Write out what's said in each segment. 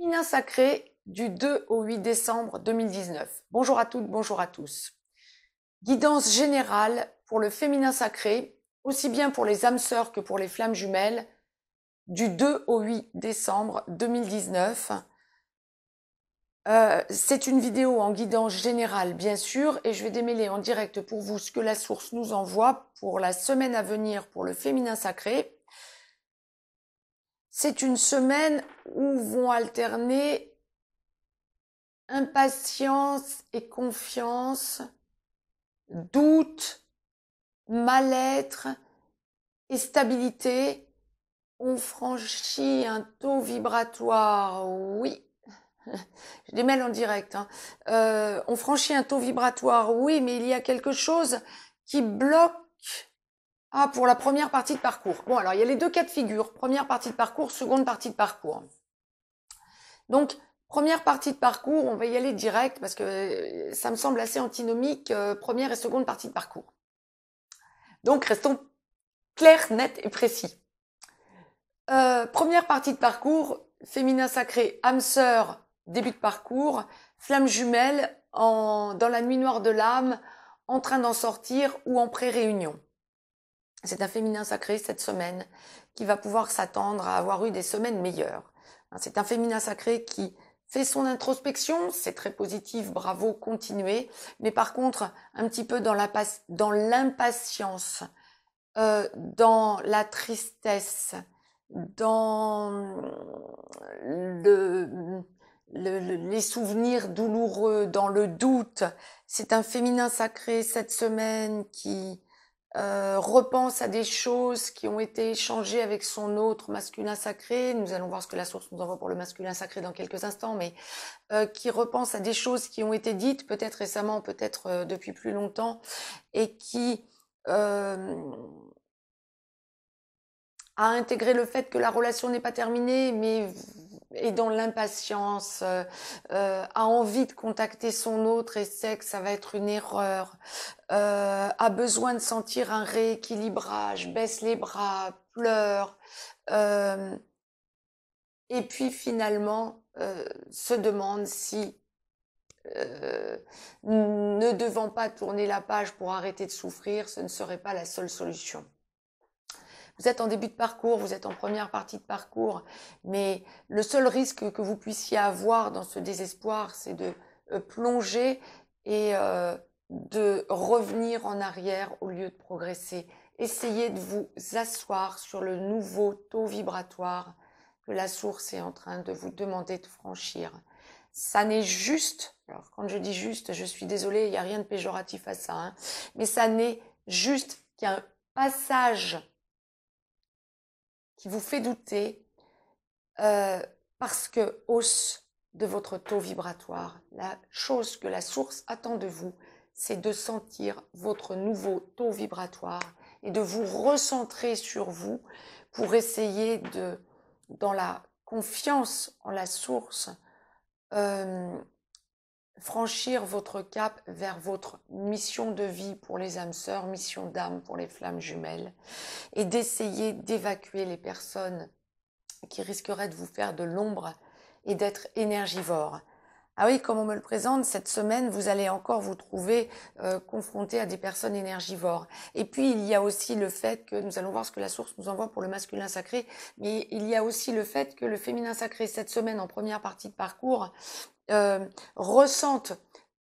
Féminin sacré du 2 au 8 décembre 2019. Bonjour à toutes, bonjour à tous. Guidance générale pour le féminin sacré, aussi bien pour les âmes sœurs que pour les flammes jumelles, du 2 au 8 décembre 2019. C'est une vidéo en guidance générale, bien sûr, et je vais démêler en direct pour vous ce que la source nous envoie pour la semaine à venir pour le féminin sacré. C'est une semaine où vont alterner impatience et confiance, doute, mal-être et stabilité. On franchit un taux vibratoire, oui. Je démêle en direct. On franchit un taux vibratoire, oui, mais il y a quelque chose qui bloque. Ah, pour la première partie de parcours. Bon, alors il y a les deux cas de figure. Première partie de parcours, seconde partie de parcours. Donc, première partie de parcours, on va y aller direct parce que ça me semble assez antinomique, première et seconde partie de parcours. Donc, restons clairs, nets et précis. Première partie de parcours, féminin sacré, âme sœur, début de parcours, flamme jumelle dans la nuit noire de l'âme, en train d'en sortir ou en pré-réunion. C'est un féminin sacré cette semaine qui va pouvoir s'attendre à avoir eu des semaines meilleures. C'est un féminin sacré qui fait son introspection, c'est très positif, bravo, continuez. Mais par contre, un petit peu dans l'impatience, dans la tristesse, dans les souvenirs douloureux, dans le doute. C'est un féminin sacré cette semaine qui repense à des choses qui ont été échangées avec son autre masculin sacré. Nous allons voir ce que la source nous envoie pour le masculin sacré dans quelques instants, mais qui repense à des choses qui ont été dites, peut-être récemment, peut-être depuis plus longtemps, et qui a intégré le fait que la relation n'est pas terminée, mais est dans l'impatience, a envie de contacter son autre et sait que ça va être une erreur, a besoin de sentir un rééquilibrage, baisse les bras, pleure, et puis finalement se demande si, ne devant pas tourner la page pour arrêter de souffrir, ce ne serait pas la seule solution. Vous êtes en début de parcours, vous êtes en première partie de parcours, mais le seul risque que vous puissiez avoir dans ce désespoir, c'est de plonger et de revenir en arrière au lieu de progresser. Essayez de vous asseoir sur le nouveau taux vibratoire que la source est en train de vous demander de franchir. Ça n'est juste, alors quand je dis juste, je suis désolée, il n'y a rien de péjoratif à ça, mais ça n'est juste qu'un passage qui vous fait douter parce que hausse de votre taux vibratoire. La chose que la source attend de vous, c'est de sentir votre nouveau taux vibratoire et de vous recentrer sur vous pour essayer de, dans la confiance en la source, franchir votre cap vers votre mission de vie pour les âmes sœurs, mission d'âme pour les flammes jumelles, et d'essayer d'évacuer les personnes qui risqueraient de vous faire de l'ombre et d'être énergivores. Ah oui, comme on me le présente, cette semaine, vous allez encore vous trouver confronté à des personnes énergivores. Et puis, il y a aussi le fait que, nous allons voir ce que la source nous envoie pour le masculin sacré, mais il y a aussi le fait que le féminin sacré, cette semaine, en première partie de parcours, ressente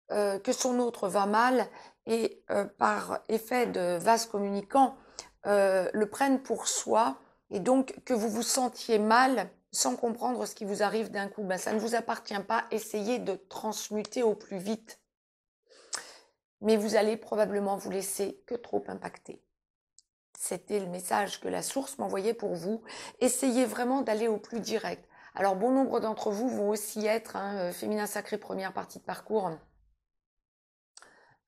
que son autre va mal et par effet de vase communicant, le prennent pour soi, et donc que vous vous sentiez mal sans comprendre ce qui vous arrive d'un coup. Ben, ça ne vous appartient pas, essayez de transmuter au plus vite. Mais vous allez probablement vous laisser que trop impacter. C'était le message que la source m'envoyait pour vous. Essayez vraiment d'aller au plus direct. Alors, bon nombre d'entre vous vont aussi être féminin sacré première partie de parcours,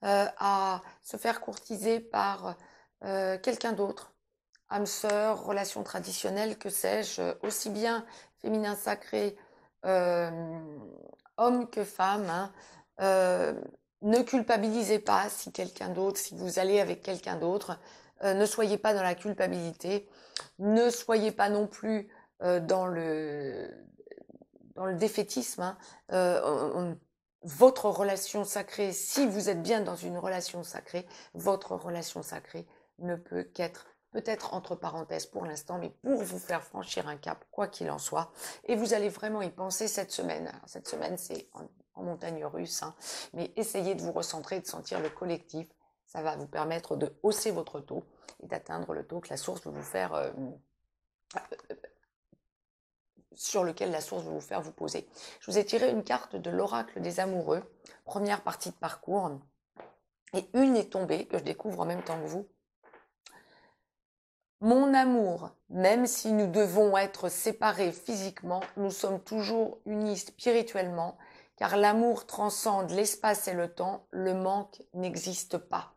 à se faire courtiser par quelqu'un d'autre. Âme sœur, relation traditionnelle, que sais-je, aussi bien féminin sacré, homme que femme. Ne culpabilisez pas si quelqu'un d'autre, si vous allez avec quelqu'un d'autre, ne soyez pas dans la culpabilité, ne soyez pas non plus dans dans le défaitisme. Hein. Votre relation sacrée, si vous êtes bien dans une relation sacrée, votre relation sacrée ne peut qu'être peut-être entre parenthèses pour l'instant, mais pour vous faire franchir un cap, quoi qu'il en soit. Et vous allez vraiment y penser cette semaine. Alors, cette semaine, c'est en montagne russe, hein, mais essayez de vous recentrer, de sentir le collectif. Ça va vous permettre de hausser votre taux et d'atteindre le taux que la source veut vous faire, sur lequel la source veut vous faire vous poser. Je vous ai tiré une carte de l'oracle des amoureux, première partie de parcours, et une est tombée, que je découvre en même temps que vous. Mon amour, même si nous devons être séparés physiquement, nous sommes toujours unis spirituellement, car l'amour transcende l'espace et le temps, le manque n'existe pas.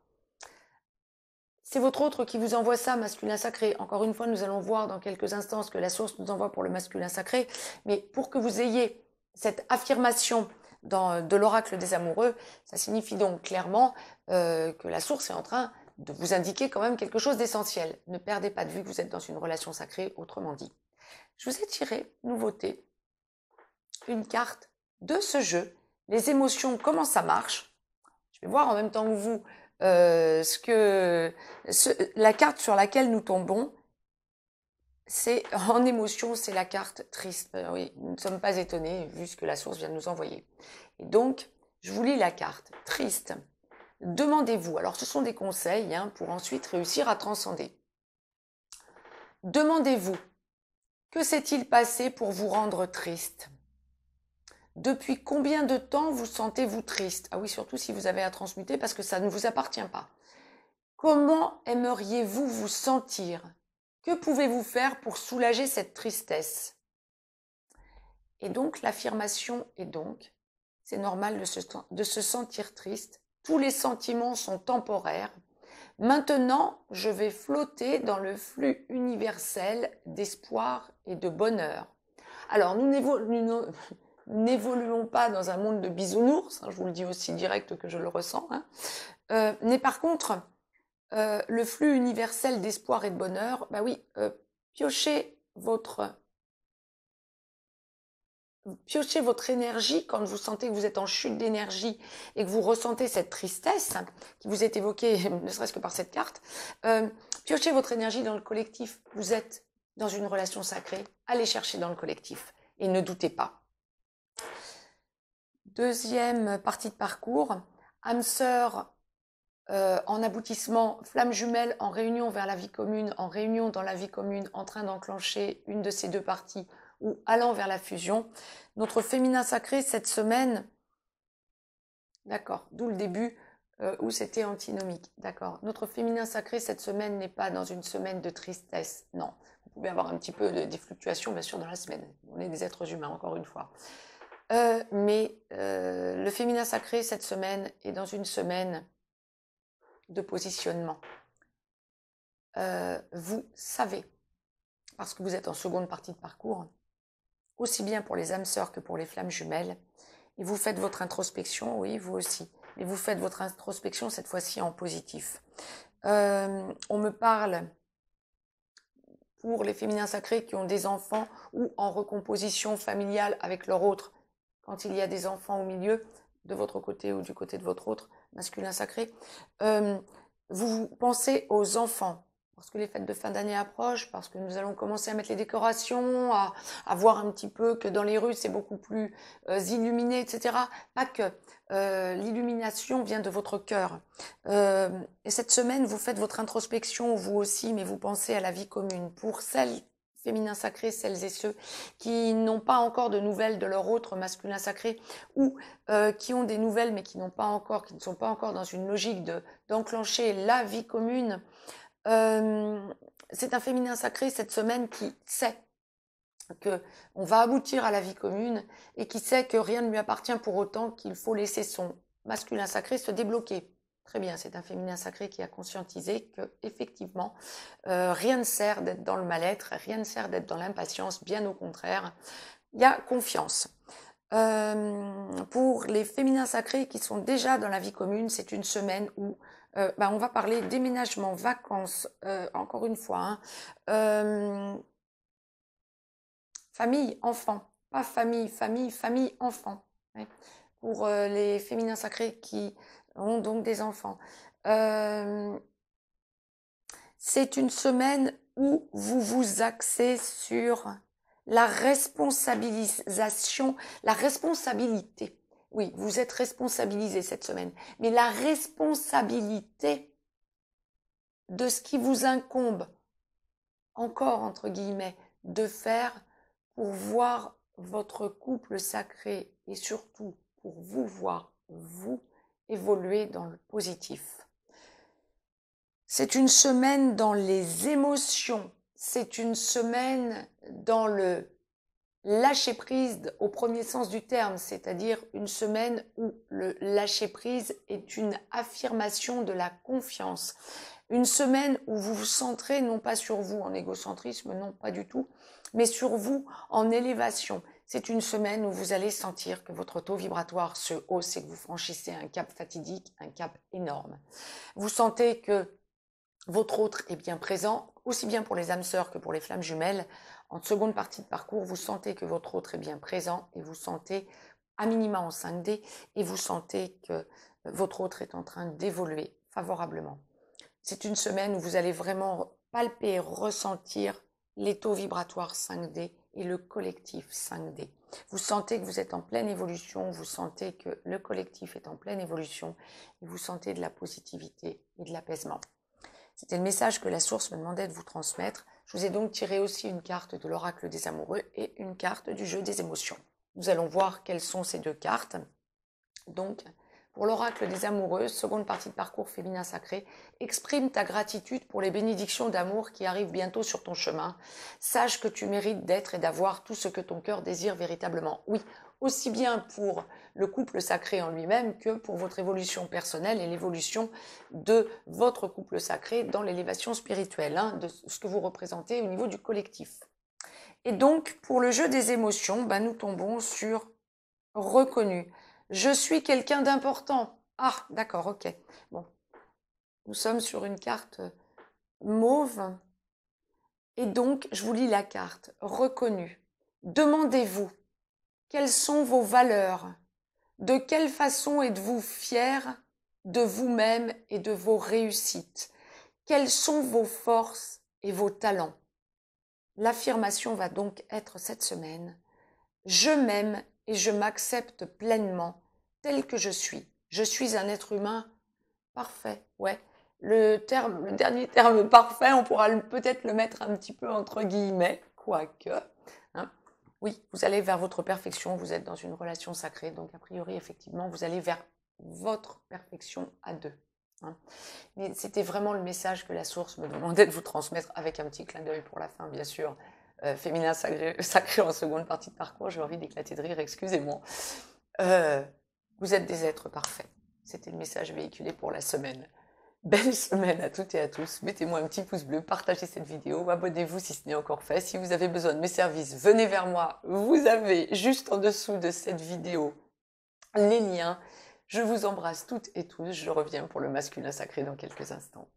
C'est votre autre qui vous envoie ça, masculin sacré. Encore une fois, nous allons voir dans quelques instants ce que la source nous envoie pour le masculin sacré. Mais pour que vous ayez cette affirmation de l'oracle des amoureux, ça signifie donc clairement que la source est en train de vous indiquer quand même quelque chose d'essentiel. Ne perdez pas de vue que vous êtes dans une relation sacrée, autrement dit. Je vous ai tiré, nouveauté, une carte de ce jeu, les émotions, comment ça marche. Je vais voir en même temps que vous la carte sur laquelle nous tombons, c'est en émotion, c'est la carte triste. Oui, nous ne sommes pas étonnés vu ce que la source vient de nous envoyer. Et donc, je vous lis la carte triste. Demandez-vous, alors ce sont des conseils hein, pour ensuite réussir à transcender. Demandez-vous, que s'est-il passé pour vous rendre triste ? Depuis combien de temps vous sentez-vous triste? Ah oui, surtout si vous avez à transmuter parce que ça ne vous appartient pas. Comment aimeriez-vous vous sentir? Que pouvez-vous faire pour soulager cette tristesse? Et donc, l'affirmation est donc, c'est normal de se sentir triste. Tous les sentiments sont temporaires. Maintenant, je vais flotter dans le flux universel d'espoir et de bonheur. Alors, nous n'évoluons pas dans un monde de bisounours, hein, je vous le dis aussi direct que je le ressens, hein. Mais par contre, le flux universel d'espoir et de bonheur, bah oui, piochez votre énergie quand vous sentez que vous êtes en chute d'énergie et que vous ressentez cette tristesse qui vous est évoquée, ne serait-ce que par cette carte. Piochez votre énergie dans le collectif. Vous êtes dans une relation sacrée, allez chercher dans le collectif et ne doutez pas. Deuxième partie de parcours, âme sœur en aboutissement, flamme jumelle en réunion vers la vie commune, en réunion dans la vie commune, en train d'enclencher une de ces deux parties ou allant vers la fusion. Notre féminin sacré cette semaine, d'accord, d'où le début où c'était antinomique, d'accord. Notre féminin sacré cette semaine n'est pas dans une semaine de tristesse, non. Vous pouvez avoir un petit peu des fluctuations bien sûr dans la semaine, on est des êtres humains encore une fois. Mais le féminin sacré cette semaine est dans une semaine de positionnement. Vous savez, parce que vous êtes en seconde partie de parcours, aussi bien pour les âmes sœurs que pour les flammes jumelles, et vous faites votre introspection, oui, vous aussi, mais vous faites votre introspection cette fois-ci en positif. On me parle pour les féminins sacrés qui ont des enfants ou en recomposition familiale avec leur autre, quand il y a des enfants au milieu, de votre côté ou du côté de votre autre, masculin sacré, vous pensez aux enfants, parce que les fêtes de fin d'année approchent, parce que nous allons commencer à mettre les décorations, à voir un petit peu que dans les rues c'est beaucoup plus illuminé, etc. Pas que. L'illumination vient de votre cœur. Et cette semaine, vous faites votre introspection, vous aussi, mais vous pensez à la vie commune. Pour celles féminins sacrés, celles et ceux qui n'ont pas encore de nouvelles de leur autre masculin sacré ou qui ont des nouvelles mais qui ne sont pas encore dans une logique d'enclencher la vie commune. C'est un féminin sacré cette semaine qui sait qu'on va aboutir à la vie commune et qui sait que rien ne lui appartient pour autant qu'il faut laisser son masculin sacré se débloquer. Très bien, c'est un féminin sacré qui a conscientisé que effectivement, rien ne sert d'être dans le mal-être, rien ne sert d'être dans l'impatience, bien au contraire, il y a confiance. Pour les féminins sacrés qui sont déjà dans la vie commune, c'est une semaine où on va parler déménagement, vacances, encore une fois, hein, famille, enfants, pas famille, famille, famille, enfant. Ouais. Pour les féminins sacrés qui ont donc des enfants. C'est une semaine où vous vous axez sur la responsabilisation, la responsabilité. Oui, vous êtes responsabilisé cette semaine, mais la responsabilité de ce qui vous incombe, encore entre guillemets, de faire pour voir votre couple sacré et surtout pour vous voir, vous, évoluer dans le positif. C'est une semaine dans les émotions, c'est une semaine dans le lâcher-prise au premier sens du terme, c'est-à-dire une semaine où le lâcher-prise est une affirmation de la confiance. Une semaine où vous vous centrez non pas sur vous en égocentrisme, non pas du tout, mais sur vous en élévation. C'est une semaine où vous allez sentir que votre taux vibratoire se hausse et que vous franchissez un cap fatidique, un cap énorme. Vous sentez que votre autre est bien présent, aussi bien pour les âmes sœurs que pour les flammes jumelles. En seconde partie de parcours, vous sentez que votre autre est bien présent et vous sentez à minima en 5D et vous sentez que votre autre est en train d'évoluer favorablement. C'est une semaine où vous allez vraiment palper, ressentir les taux vibratoires 5D et le collectif 5D. Vous sentez que vous êtes en pleine évolution, vous sentez que le collectif est en pleine évolution et vous sentez de la positivité et de l'apaisement. C'était le message que la source me demandait de vous transmettre. Je vous ai donc tiré aussi une carte de l'oracle des amoureux et une carte du jeu des émotions. Nous allons voir quelles sont ces deux cartes. Donc, pour l'oracle des amoureux, seconde partie de parcours féminin sacré, exprime ta gratitude pour les bénédictions d'amour qui arrivent bientôt sur ton chemin. Sache que tu mérites d'être et d'avoir tout ce que ton cœur désire véritablement. Oui, aussi bien pour le couple sacré en lui-même que pour votre évolution personnelle et l'évolution de votre couple sacré dans l'élévation spirituelle, de ce que vous représentez au niveau du collectif. Et donc, pour le jeu des émotions, nous tombons sur reconnu. Je suis quelqu'un d'important. Ah, d'accord, ok. Bon, nous sommes sur une carte mauve. Et donc, je vous lis la carte. Reconnu. Demandez-vous, quelles sont vos valeurs? De quelle façon êtes-vous fier de vous-même et de vos réussites? Quelles sont vos forces et vos talents? L'affirmation va donc être cette semaine. Je m'aime et je m'accepte pleinement tel que je suis. Je suis un être humain parfait. Ouais, le dernier terme parfait, on pourra peut-être le mettre un petit peu entre guillemets, quoique. Oui, vous allez vers votre perfection, vous êtes dans une relation sacrée, donc a priori, effectivement, vous allez vers votre perfection à deux. Mais c'était vraiment le message que la source me demandait de vous transmettre, avec un petit clin d'œil pour la fin, bien sûr. Féminin sacré en seconde partie de parcours, j'ai envie d'éclater de rire, excusez-moi. Vous êtes des êtres parfaits. C'était le message véhiculé pour la semaine. Belle semaine à toutes et à tous. Mettez-moi un petit pouce bleu, partagez cette vidéo, abonnez-vous si ce n'est encore fait. Si vous avez besoin de mes services, venez vers moi. Vous avez juste en dessous de cette vidéo les liens. Je vous embrasse toutes et tous. Je reviens pour le masculin sacré dans quelques instants.